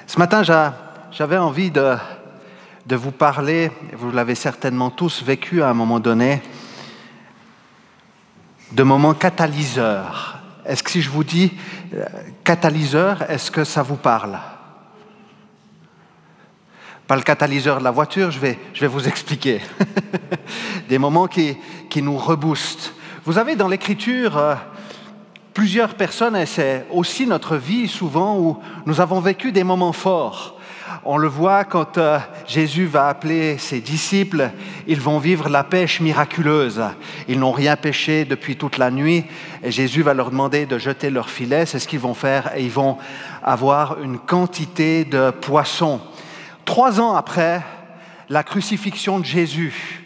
Ce matin, j'avais envie de vous parler, vous l'avez certainement tous vécu à un moment donné, de moments catalyseurs. Est-ce que si je vous dis catalyseur, est-ce que ça vous parle? Pas le catalyseur de la voiture, je vais vous expliquer. Des moments qui nous reboostent. Vous avez dans l'Écriture plusieurs personnes, et c'est aussi notre vie souvent, où nous avons vécu des moments forts. On le voit quand Jésus va appeler ses disciples, ils vont vivre la pêche miraculeuse. Ils n'ont rien pêché depuis toute la nuit et Jésus va leur demander de jeter leur filet, c'est ce qu'ils vont faire et ils vont avoir une quantité de poissons. 3 ans après la crucifixion de Jésus,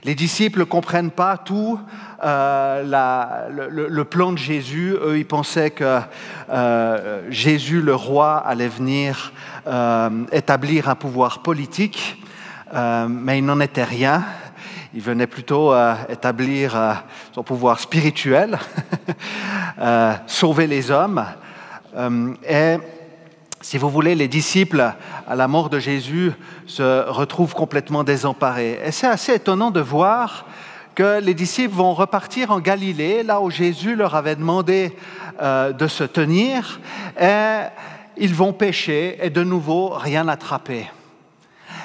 les disciples ne comprennent pas tout le plan de Jésus. Eux, ils pensaient que Jésus, le roi, allait venir établir un pouvoir politique, mais il n'en était rien. Il venait plutôt établir son pouvoir spirituel, sauver les hommes. Et si vous voulez, les disciples, à la mort de Jésus, se retrouvent complètement désemparés. Et c'est assez étonnant de voir que les disciples vont repartir en Galilée, là où Jésus leur avait demandé de se tenir, et ils vont pêcher, et de nouveau, rien attraper.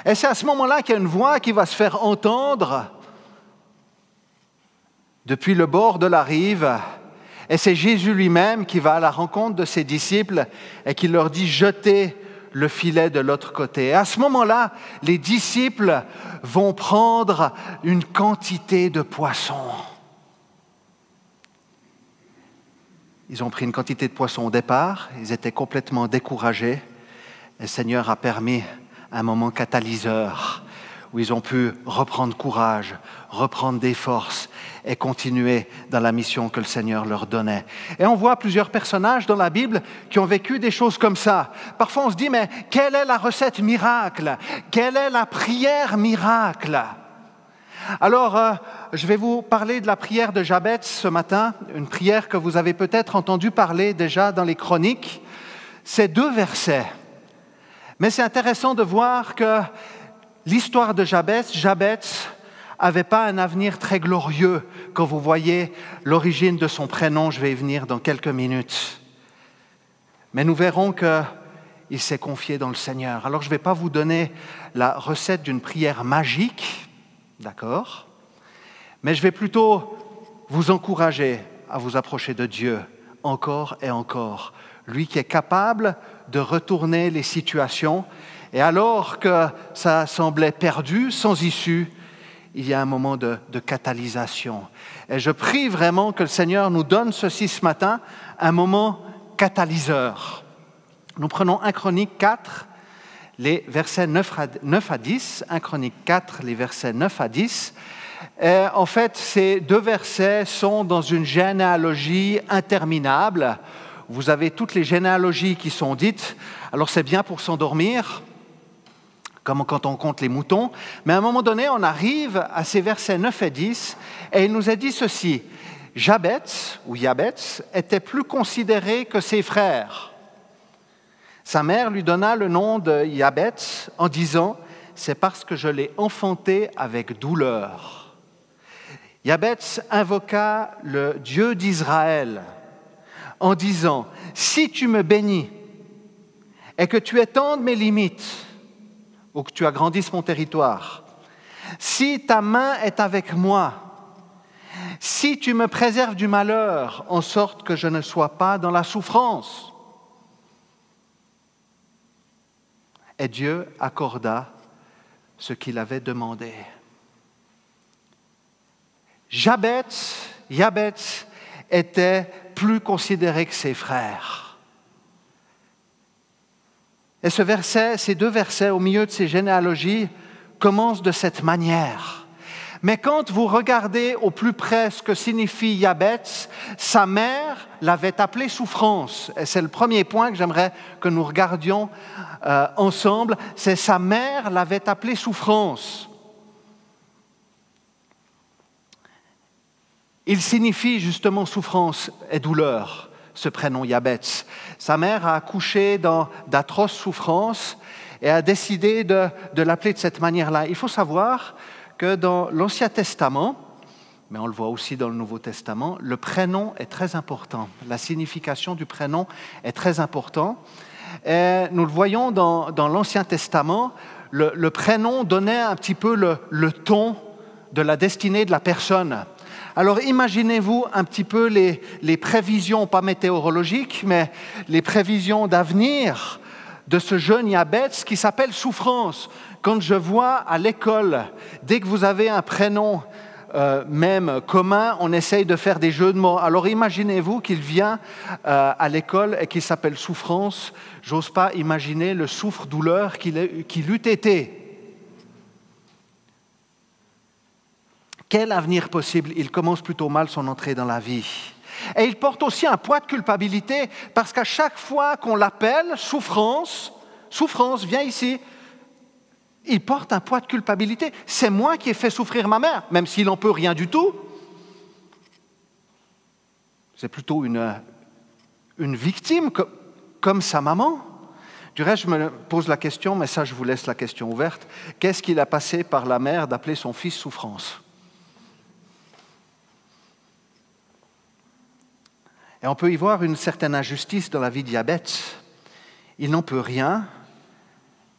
Et c'est à ce moment-là qu'il y a une voix qui va se faire entendre depuis le bord de la rive. Et c'est Jésus lui-même qui va à la rencontre de ses disciples et qui leur dit « Jetez le filet de l'autre côté ». Et à ce moment-là, les disciples vont prendre une quantité de poissons. Ils ont pris une quantité de poissons au départ, ils étaient complètement découragés. Et le Seigneur a permis un moment catalyseur où ils ont pu reprendre courage, reprendre des forces et continuer dans la mission que le Seigneur leur donnait. Et on voit plusieurs personnages dans la Bible qui ont vécu des choses comme ça. Parfois on se dit, mais quelle est la recette miracle? Quelle est la prière miracle? Alors, je vais vous parler de la prière de Jabez ce matin, une prière que vous avez peut-être entendu parler déjà dans les chroniques. C'est 2 versets. Mais c'est intéressant de voir que l'histoire de Jabez n'avait pas un avenir très glorieux quand vous voyez l'origine de son prénom. Je vais y venir dans quelques minutes. Mais nous verrons qu'il s'est confié dans le Seigneur. Alors je ne vais pas vous donner la recette d'une prière magique, d'accord? Mais je vais plutôt vous encourager à vous approcher de Dieu encore et encore. Lui qui est capable de retourner les situations. Et alors que ça semblait perdu, sans issue, il y a un moment de catalysation. Et je prie vraiment que le Seigneur nous donne ceci ce matin, un moment catalyseur. Nous prenons 1 Chronique 4, les versets 9 à 10. 1 Chronique 4, les versets 9 à 10. Et en fait, ces 2 versets sont dans une généalogie interminable. Vous avez toutes les généalogies qui sont dites. Alors c'est bien pour s'endormir, comme quand on compte les moutons. Mais à un moment donné, on arrive à ces versets 9 et 10, et il nous est dit ceci. Jabez était plus considéré que ses frères. Sa mère lui donna le nom de Jabez en disant « C'est parce que je l'ai enfanté avec douleur ». Jabez invoqua le Dieu d'Israël en disant « Si tu me bénis et que tu étendes mes limites, ou que tu agrandisses mon territoire, si ta main est avec moi, si tu me préserves du malheur, en sorte que je ne sois pas dans la souffrance. » Et Dieu accorda ce qu'il avait demandé. Jabez était plus considéré que ses frères. Et ces 2 versets au milieu de ces généalogies commencent de cette manière. Mais quand vous regardez au plus près ce que signifie Jabez, sa mère l'avait appelé souffrance. Et c'est le premier point que j'aimerais que nous regardions ensemble. C'est sa mère l'avait appelé souffrance. Il signifie justement souffrance et douleur. ce prénom Yabetz. Sa mère a accouché dans d'atroces souffrances et a décidé de l'appeler de cette manière-là. Il faut savoir que dans l'Ancien Testament, mais on le voit aussi dans le Nouveau Testament, le prénom est très important. La signification du prénom est très importante. Et nous le voyons dans l'Ancien Testament, le prénom donnait un petit peu le ton de la destinée de la personne. Alors imaginez-vous un petit peu les prévisions, pas météorologiques, mais les prévisions d'avenir de ce jeune Yabetz qui s'appelle Souffrance. Quand je vois à l'école, dès que vous avez un prénom même commun, on essaye de faire des jeux de mots. Alors imaginez-vous qu'il vient à l'école et qu'il s'appelle Souffrance. J'ose pas imaginer le souffre-douleur qu'il eût été. Quel avenir possible? Il commence plutôt mal son entrée dans la vie. Et il porte aussi un poids de culpabilité parce qu'à chaque fois qu'on l'appelle Souffrance, Souffrance, viens ici, il porte un poids de culpabilité. C'est moi qui ai fait souffrir ma mère, même s'il n'en peut rien du tout. C'est plutôt une victime comme sa maman. Du reste, je me pose la question, mais ça je vous laisse la question ouverte. Qu'est-ce qu'il a passé par la mère d'appeler son fils Souffrance? Et on peut y voir une certaine injustice dans la vie de Yabetz. Il n'en peut rien,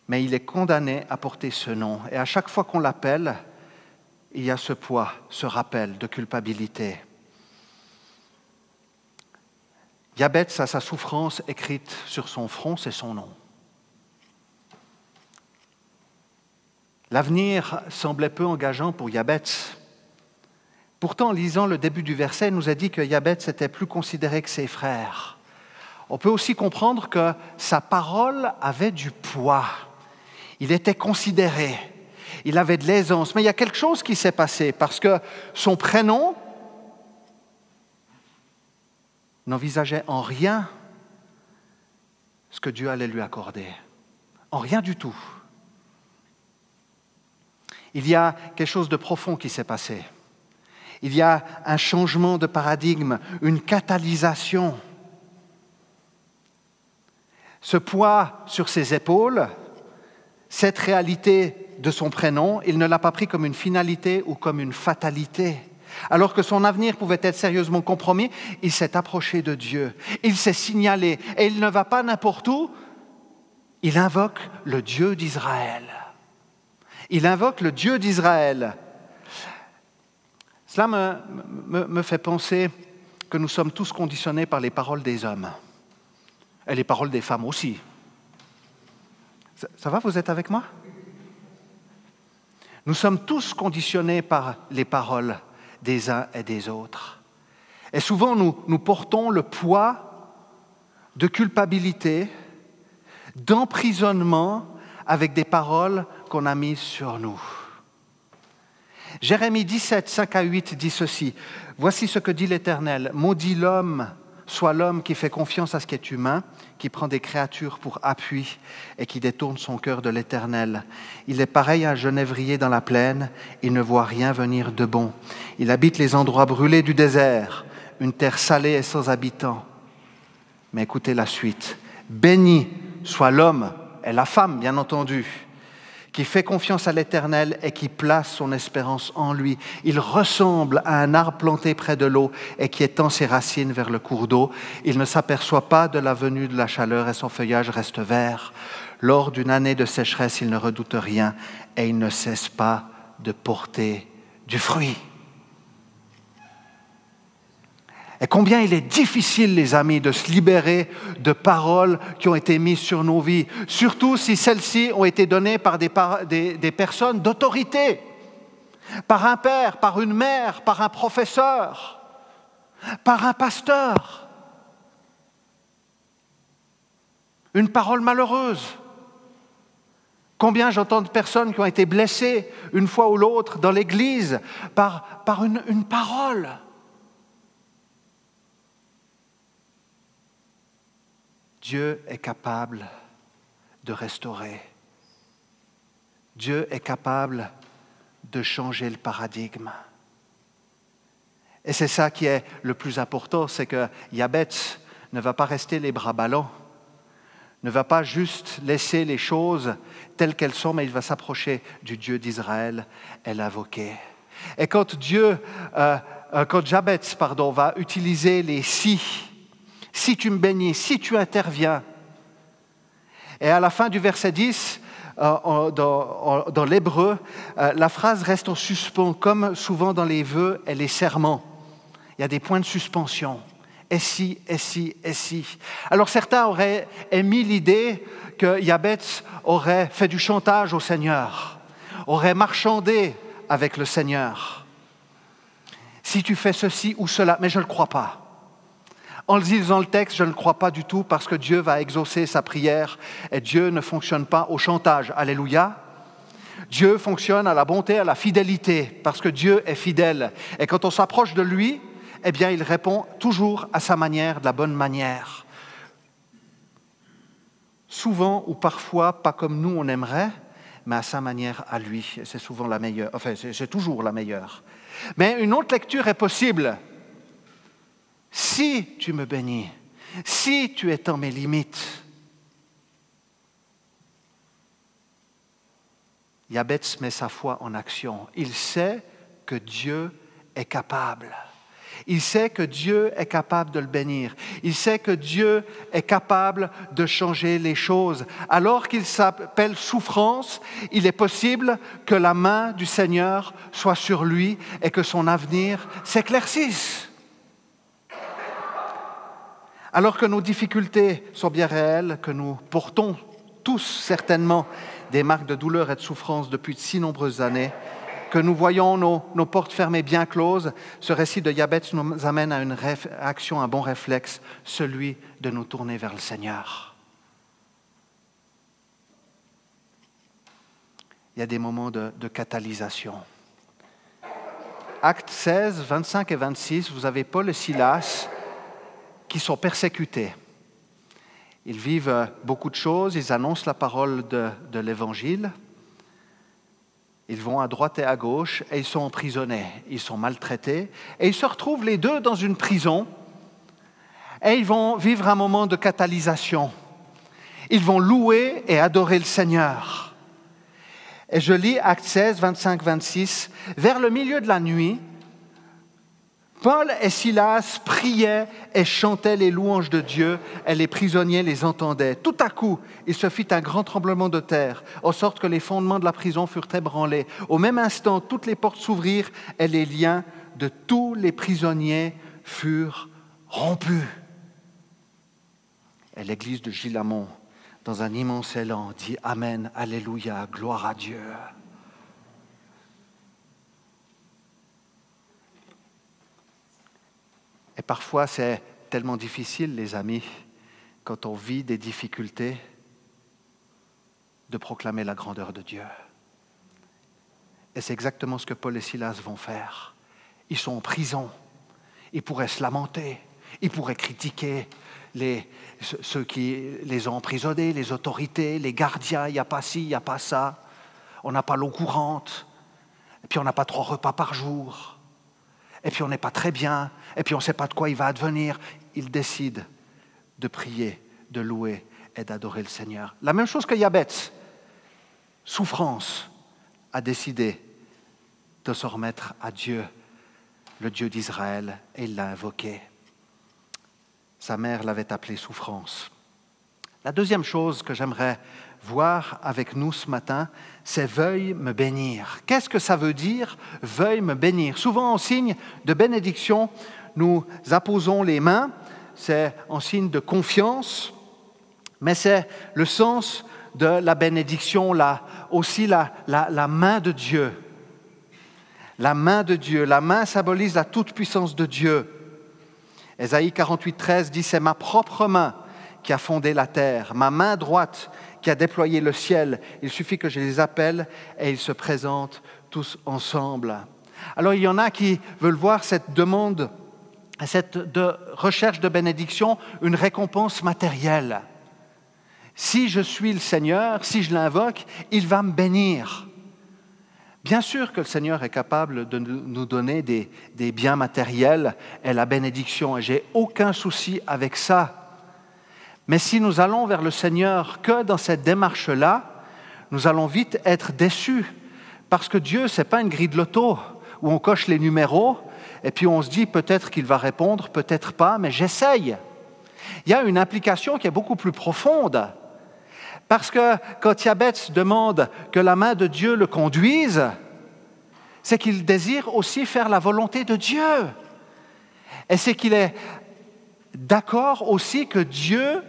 mais il est condamné à porter ce nom. Et à chaque fois qu'on l'appelle, il y a ce poids, ce rappel de culpabilité. Yabetz a sa souffrance écrite sur son front, c'est son nom. L'avenir semblait peu engageant pour Yabetz. Pourtant, en lisant le début du verset, il nous a dit que Yabetz était plus considéré que ses frères. On peut aussi comprendre que sa parole avait du poids. Il était considéré. Il avait de l'aisance. Mais il y a quelque chose qui s'est passé parce que son prénom n'envisageait en rien ce que Dieu allait lui accorder. En rien du tout. Il y a quelque chose de profond qui s'est passé. Il y a un changement de paradigme, une catalysation. Ce poids sur ses épaules, cette réalité de son prénom, il ne l'a pas pris comme une finalité ou comme une fatalité. Alors que son avenir pouvait être sérieusement compromis, il s'est approché de Dieu, il s'est signalé, et il ne va pas n'importe où, il invoque le Dieu d'Israël. Il invoque le Dieu d'Israël. Cela me fait penser que nous sommes tous conditionnés par les paroles des hommes, et les paroles des femmes aussi. Ça va, vous êtes avec moi? Nous sommes tous conditionnés par les paroles des uns et des autres. Et souvent, nous portons le poids de culpabilité, d'emprisonnement avec des paroles qu'on a mises sur nous. Jérémie 17, 5 à 8 dit ceci. « Voici ce que dit l'Éternel. Maudit l'homme, soit l'homme qui fait confiance à ce qui est humain, qui prend des créatures pour appui et qui détourne son cœur de l'Éternel. Il est pareil à un genévrier dans la plaine, il ne voit rien venir de bon. Il habite les endroits brûlés du désert, une terre salée et sans habitants. » Mais écoutez la suite. « Béni soit l'homme, et la femme bien entendu, qui fait confiance à l'Éternel et qui place son espérance en lui. Il ressemble à un arbre planté près de l'eau et qui étend ses racines vers le cours d'eau. Il ne s'aperçoit pas de la venue de la chaleur et son feuillage reste vert. Lors d'une année de sécheresse, il ne redoute rien et il ne cesse pas de porter du fruit. » Et combien il est difficile, les amis, de se libérer de paroles qui ont été mises sur nos vies, surtout si celles-ci ont été données par des personnes d'autorité, par un père, par une mère, par un professeur, par un pasteur. Une parole malheureuse. Combien j'entends de personnes qui ont été blessées une fois ou l'autre dans l'Église par une parole. Dieu est capable de restaurer. Dieu est capable de changer le paradigme. Et c'est ça qui est le plus important, c'est que Yabetz ne va pas rester les bras ballants, ne va pas juste laisser les choses telles qu'elles sont, mais il va s'approcher du Dieu d'Israël et l'invoquer. Et quand Jabez va utiliser les si tu me bénis, si tu interviens, et à la fin du verset 10, dans l'hébreu, la phrase reste en suspens, comme souvent dans les vœux et les serments. Il y a des points de suspension. Et si, et si, et si. Alors certains auraient émis l'idée que Jabez aurait fait du chantage au Seigneur, aurait marchandé avec le Seigneur. Si tu fais ceci ou cela, mais je ne le crois pas. En lisant le texte, je ne le crois pas du tout parce que Dieu va exaucer sa prière et Dieu ne fonctionne pas au chantage. Alléluia. Dieu fonctionne à la bonté, à la fidélité parce que Dieu est fidèle. Et quand on s'approche de lui, eh bien, il répond toujours à sa manière, de la bonne manière. Souvent ou parfois, pas comme nous on aimerait, mais à sa manière à lui. Et c'est souvent la meilleure, enfin, c'est toujours la meilleure. Mais une autre lecture est possible. Si tu me bénis, si tu étends mes limites. Jabez met sa foi en action. Il sait que Dieu est capable. Il sait que Dieu est capable de le bénir. Il sait que Dieu est capable de changer les choses. Alors qu'il s'appelle souffrance, il est possible que la main du Seigneur soit sur lui et que son avenir s'éclaircisse. Alors que nos difficultés sont bien réelles, que nous portons tous certainement des marques de douleur et de souffrance depuis de si nombreuses années, que nous voyons nos portes fermées bien closes, ce récit de Jabez nous amène à une réaction, un bon réflexe, celui de nous tourner vers le Seigneur. Il y a des moments de catalysation. Actes 16, 25 et 26, vous avez Paul et Silas qui sont persécutés. Ils vivent beaucoup de choses, ils annoncent la parole de l'Évangile, ils vont à droite et à gauche et ils sont emprisonnés, ils sont maltraités et ils se retrouvent les deux dans une prison et ils vont vivre un moment de catalysation. Ils vont louer et adorer le Seigneur. Et je lis Actes 16, 25, 26, vers le milieu de la nuit, Paul et Silas priaient et chantaient les louanges de Dieu et les prisonniers les entendaient. Tout à coup, il se fit un grand tremblement de terre, en sorte que les fondements de la prison furent ébranlés. Au même instant, toutes les portes s'ouvrirent et les liens de tous les prisonniers furent rompus. Et l'église de Gilamon, dans un immense élan, dit « Amen, Alléluia, gloire à Dieu ». Et parfois, c'est tellement difficile, les amis, quand on vit des difficultés, de proclamer la grandeur de Dieu. Et c'est exactement ce que Paul et Silas vont faire. Ils sont en prison. Ils pourraient se lamenter. Ils pourraient critiquer ceux qui les ont emprisonnés, les autorités, les gardiens. Il n'y a pas ci, il n'y a pas ça. On n'a pas l'eau courante. Et puis on n'a pas 3 repas par jour. Et puis on n'est pas très bien, et puis on ne sait pas de quoi il va advenir. Il décide de prier, de louer et d'adorer le Seigneur. La même chose que Jabez, souffrance, a décidé de se remettre à Dieu, le Dieu d'Israël, et il l'a invoqué. Sa mère l'avait appelé souffrance. La deuxième chose que j'aimerais voir avec nous ce matin, c'est « veuille me bénir ». Qu'est-ce que ça veut dire « veuille me bénir » ? Souvent, en signe de bénédiction, nous apposons les mains, c'est en signe de confiance, mais c'est le sens de la bénédiction, aussi la main de Dieu. La main de Dieu, la main symbolise la toute-puissance de Dieu. Ésaïe 48, 13 dit « c'est ma propre main qui a fondé la terre, ma main droite qui a déployé le ciel. Il suffit que je les appelle et ils se présentent tous ensemble. » Alors il y en a qui veulent voir cette demande, cette recherche de bénédiction, une récompense matérielle. Si je suis le Seigneur, si je l'invoque, il va me bénir. Bien sûr que le Seigneur est capable de nous donner des biens matériels et la bénédiction, et j'ai aucun souci avec ça. Mais si nous allons vers le Seigneur que dans cette démarche-là, nous allons vite être déçus. Parce que Dieu, ce n'est pas une grille de loto où on coche les numéros et puis on se dit peut-être qu'il va répondre, peut-être pas, mais j'essaye. Il y a une implication qui est beaucoup plus profonde. Parce que quand Jabez demande que la main de Dieu le conduise, c'est qu'il désire aussi faire la volonté de Dieu. Et c'est qu'il est d'accord aussi que Dieu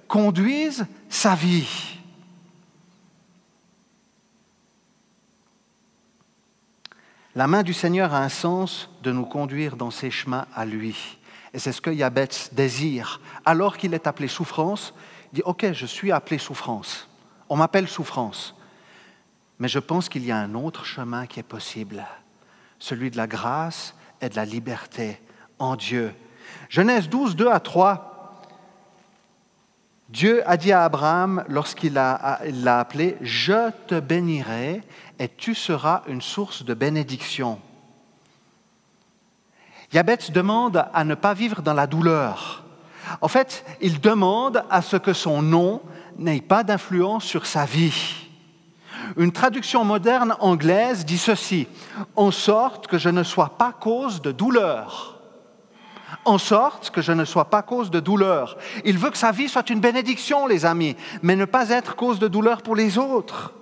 conduise sa vie. La main du Seigneur a un sens de nous conduire dans ses chemins à lui. Et c'est ce que Jabez désire. Alors qu'il est appelé souffrance, il dit « Ok, je suis appelé souffrance. On m'appelle souffrance. Mais je pense qu'il y a un autre chemin qui est possible, celui de la grâce et de la liberté en Dieu. » Genèse 12, 2-3, Dieu a dit à Abraham, lorsqu'il l'a appelé, « Je te bénirai et tu seras une source de bénédiction. » Jabez demande à ne pas vivre dans la douleur. En fait, il demande à ce que son nom n'ait pas d'influence sur sa vie. Une traduction moderne anglaise dit ceci, « En sorte que je ne sois pas cause de douleur. » En sorte que je ne sois pas cause de douleur. Il veut que sa vie soit une bénédiction, les amis, mais ne pas être cause de douleur pour les autres.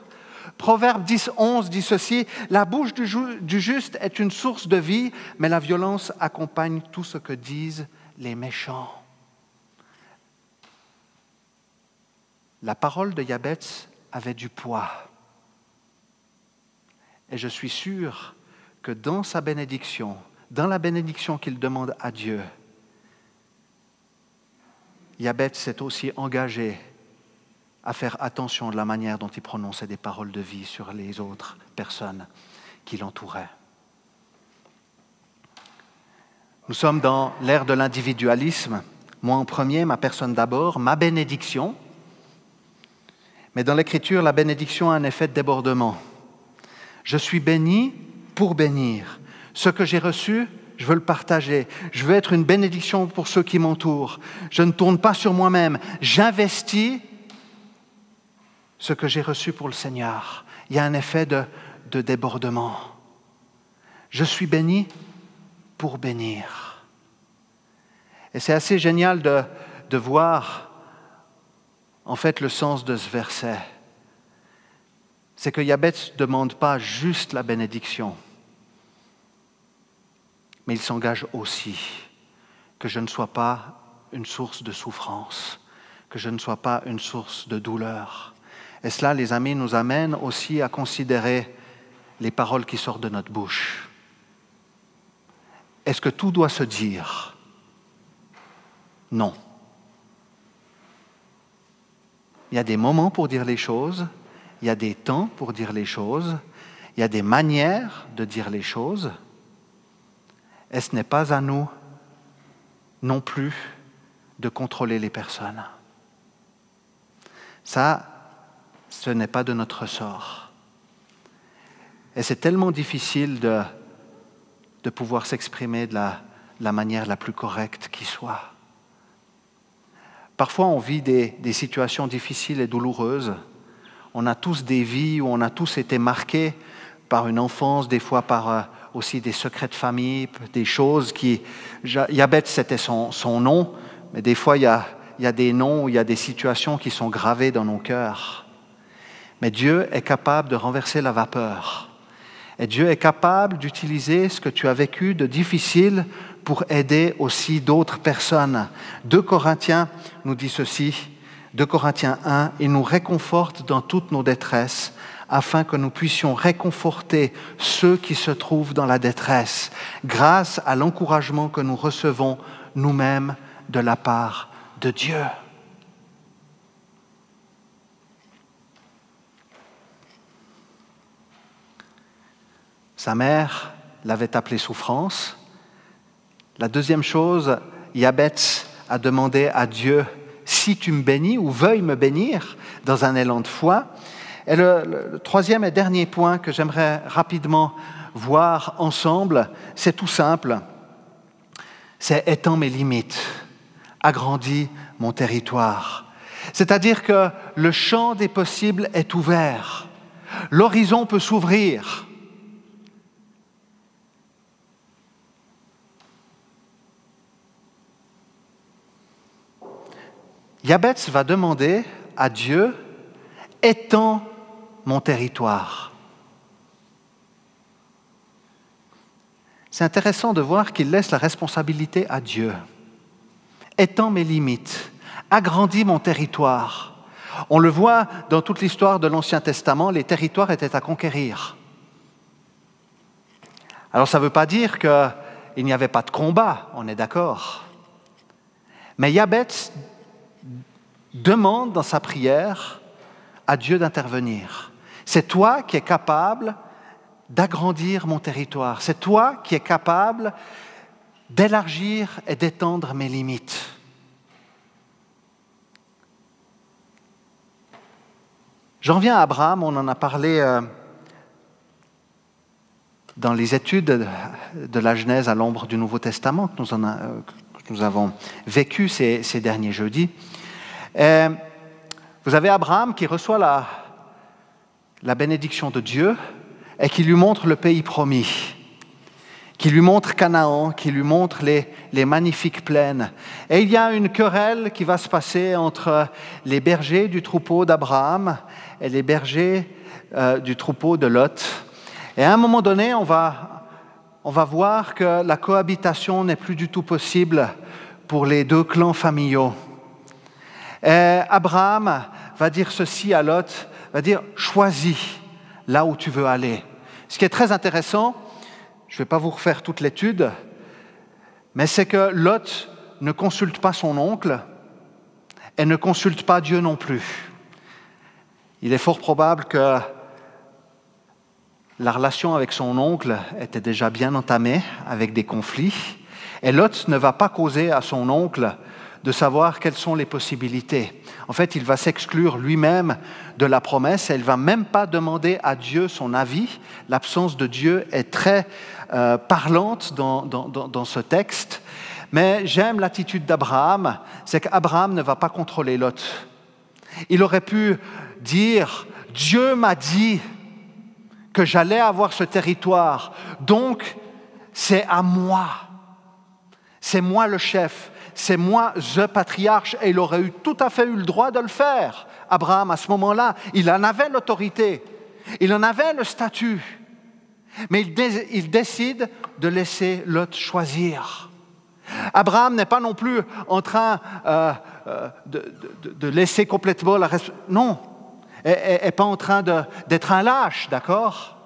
Proverbe 10, 11 dit ceci, « La bouche du juste est une source de vie, mais la violence accompagne tout ce que disent les méchants. » La parole de Jabez avait du poids. Et je suis sûr que dans sa bénédiction, dans la bénédiction qu'il demande à Dieu, Jabez s'est aussi engagé à faire attention de la manière dont il prononçait des paroles de vie sur les autres personnes qui l'entouraient. Nous sommes dans l'ère de l'individualisme. Moi en premier, ma personne d'abord, ma bénédiction. Mais dans l'Écriture, la bénédiction a un effet de débordement. Je suis béni pour bénir. Ce que j'ai reçu, je veux le partager. Je veux être une bénédiction pour ceux qui m'entourent. Je ne tourne pas sur moi-même. J'investis ce que j'ai reçu pour le Seigneur. Il y a un effet de débordement. Je suis béni pour bénir. Et c'est assez génial de voir en fait le sens de ce verset. C'est que Jabez ne demande pas juste la bénédiction, mais il s'engage aussi que je ne sois pas une source de souffrance, que je ne sois pas une source de douleur. Et cela, les amis, nous amène aussi à considérer les paroles qui sortent de notre bouche. Est-ce que tout doit se dire? Non. Il y a des moments pour dire les choses, il y a des temps pour dire les choses, il y a des manières de dire les choses. Et ce n'est pas à nous non plus de contrôler les personnes. Ça, ce n'est pas de notre ressort. Et c'est tellement difficile de pouvoir s'exprimer de la manière la plus correcte qui soit. Parfois, on vit des situations difficiles et douloureuses. On a tous des vies où on a tous été marqués par une enfance, des fois par aussi des secrets de famille, des choses qui... Jabez, c'était son nom, mais des fois, il y a des noms, il y a des situations qui sont gravées dans nos cœurs. Mais Dieu est capable de renverser la vapeur. Et Dieu est capable d'utiliser ce que tu as vécu de difficile pour aider aussi d'autres personnes. 2 Corinthiens nous dit ceci, 2 Corinthiens 1, « Il nous réconforte dans toutes nos détresses, afin que nous puissions réconforter ceux qui se trouvent dans la détresse, grâce à l'encouragement que nous recevons nous-mêmes de la part de Dieu. » Sa mère l'avait appelé souffrance. La deuxième chose, Jabez a demandé à Dieu « Si tu me bénis ou veuille me bénir » dans un élan de foi. Et le troisième et dernier point que j'aimerais rapidement voir ensemble, c'est tout simple. C'est étends mes limites, agrandis mon territoire. C'est-à-dire que le champ des possibles est ouvert. L'horizon peut s'ouvrir. Jabez va demander à Dieu, étends mon territoire. C'est intéressant de voir qu'il laisse la responsabilité à Dieu. Étends mes limites, agrandis mon territoire. On le voit dans toute l'histoire de l'Ancien Testament, les territoires étaient à conquérir. Alors ça ne veut pas dire qu'il n'y avait pas de combat, on est d'accord. Mais Jabez demande dans sa prière à Dieu d'intervenir. C'est toi qui es capable d'agrandir mon territoire. C'est toi qui es capable d'élargir et d'étendre mes limites. J'en viens à Abraham, on en a parlé dans les études de la Genèse à l'ombre du Nouveau Testament que nous avons vécu ces derniers jeudis. Et vous avez Abraham qui reçoit la bénédiction de Dieu et qui lui montre le pays promis, qui lui montre Canaan, qui lui montre les magnifiques plaines. Et il y a une querelle qui va se passer entre les bergers du troupeau d'Abraham et les bergers du troupeau de Lot. Et à un moment donné, on va voir que la cohabitation n'est plus du tout possible pour les deux clans familiaux. Et Abraham va dire ceci à Lot, va dire « choisis là où tu veux aller ». Ce qui est très intéressant, je ne vais pas vous refaire toute l'étude, mais c'est que Lot ne consulte pas son oncle et ne consulte pas Dieu non plus. Il est fort probable que la relation avec son oncle était déjà bien entamée avec des conflits, et Lot ne va pas causer à son oncle de savoir quelles sont les possibilités. En fait, il va s'exclure lui-même de la promesse et il ne va même pas demander à Dieu son avis. L'absence de Dieu est très parlante dans ce texte. Mais j'aime l'attitude d'Abraham, c'est qu'Abraham ne va pas contrôler Lot. Il aurait pu dire « Dieu m'a dit que j'allais avoir ce territoire, donc c'est à moi. C'est moi le chef. C'est moi, le patriarche, et il aurait tout à fait eu le droit de le faire. Abraham, à ce moment-là, il en avait l'autorité, il en avait le statut, mais il décide de laisser Lot choisir. Abraham n'est pas non plus en train de laisser complètement la responsabilité. Non, il n'est pas en train d'être un lâche, d'accord?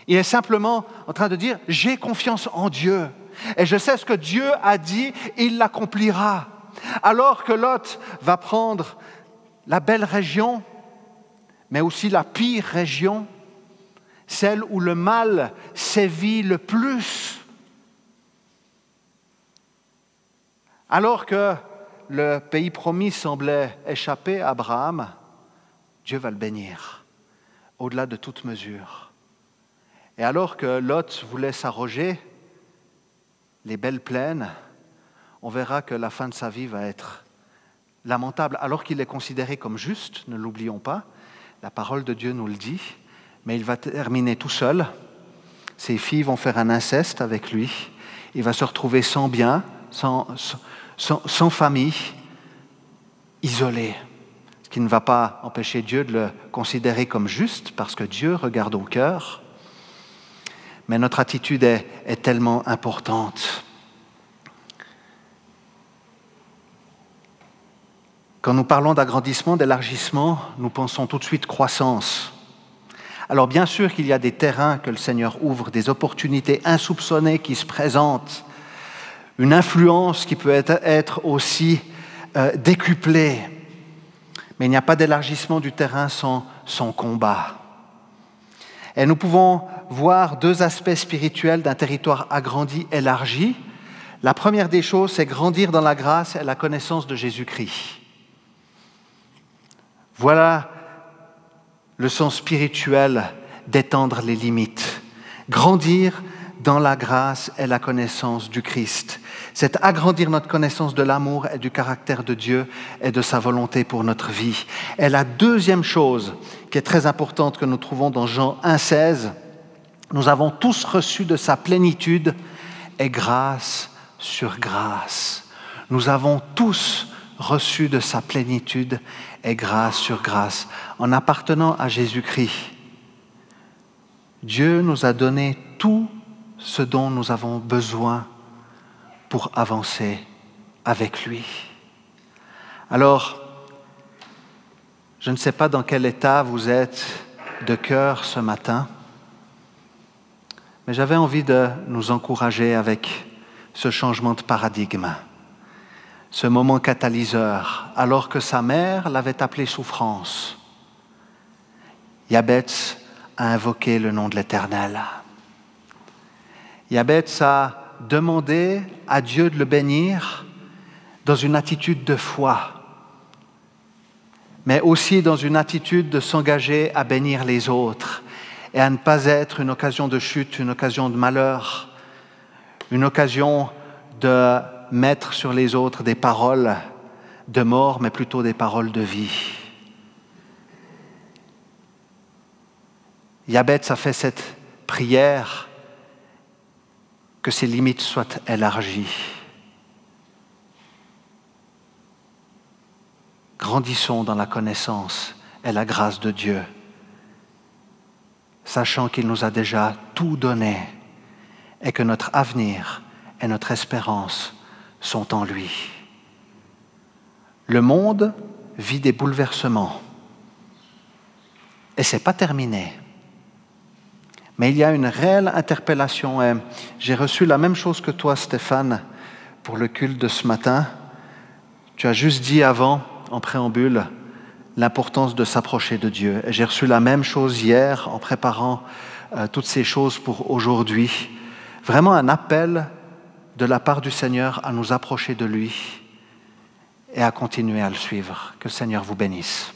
Il est simplement en train de dire « j'ai confiance en Dieu ». Et je sais ce que Dieu a dit, il l'accomplira. Alors que Lot va prendre la belle région, mais aussi la pire région, celle où le mal sévit le plus. Alors que le pays promis semblait échapper à Abraham, Dieu va le bénir, au-delà de toute mesure. Et alors que Lot voulait s'arroger les belles plaines, on verra que la fin de sa vie va être lamentable, alors qu'il est considéré comme juste, ne l'oublions pas, la parole de Dieu nous le dit, mais il va terminer tout seul, ses filles vont faire un inceste avec lui, il va se retrouver sans bien, sans famille, isolé, ce qui ne va pas empêcher Dieu de le considérer comme juste, parce que Dieu regarde au cœur. Mais notre attitude est tellement importante. Quand nous parlons d'agrandissement, d'élargissement, nous pensons tout de suite croissance. Alors bien sûr qu'il y a des terrains que le Seigneur ouvre, des opportunités insoupçonnées qui se présentent, une influence qui peut être aussi décuplée. Mais il n'y a pas d'élargissement du terrain sans combat. Et nous pouvons voir deux aspects spirituels d'un territoire agrandi, élargi. La première des choses, c'est grandir dans la grâce et la connaissance de Jésus-Christ. Voilà leçon spirituelle d'étendre les limites, grandir dans la grâce et la connaissance du Christ. C'est agrandir notre connaissance de l'amour et du caractère de Dieu et de sa volonté pour notre vie. Et la deuxième chose qui est très importante que nous trouvons dans Jean 1,16, nous avons tous reçu de sa plénitude et grâce sur grâce. Nous avons tous reçu de sa plénitude et grâce sur grâce. En appartenant à Jésus-Christ, Dieu nous a donné tout ce dont nous avons besoin pour avancer avec lui. Alors, je ne sais pas dans quel état vous êtes de cœur ce matin, mais j'avais envie de nous encourager avec ce changement de paradigme, ce moment catalyseur, alors que sa mère l'avait appelé souffrance. Yabetz a invoqué le nom de l'Éternel. Yabetz a demandé à Dieu de le bénir dans une attitude de foi, mais aussi dans une attitude de s'engager à bénir les autres et à ne pas être une occasion de chute, une occasion de malheur, une occasion de mettre sur les autres des paroles de mort, mais plutôt des paroles de vie. Yabetz a fait cette prière que ses limites soient élargies. Grandissons dans la connaissance et la grâce de Dieu, sachant qu'il nous a déjà tout donné et que notre avenir et notre espérance sont en lui. Le monde vit des bouleversements et ce n'est pas terminé. Mais il y a une réelle interpellation. Et j'ai reçu la même chose que toi, Stéphane, pour le culte de ce matin. Tu as juste dit avant, en préambule, l'importance de s'approcher de Dieu. Et j'ai reçu la même chose hier en préparant toutes ces choses pour aujourd'hui. Vraiment un appel de la part du Seigneur à nous approcher de lui et à continuer à le suivre. Que le Seigneur vous bénisse.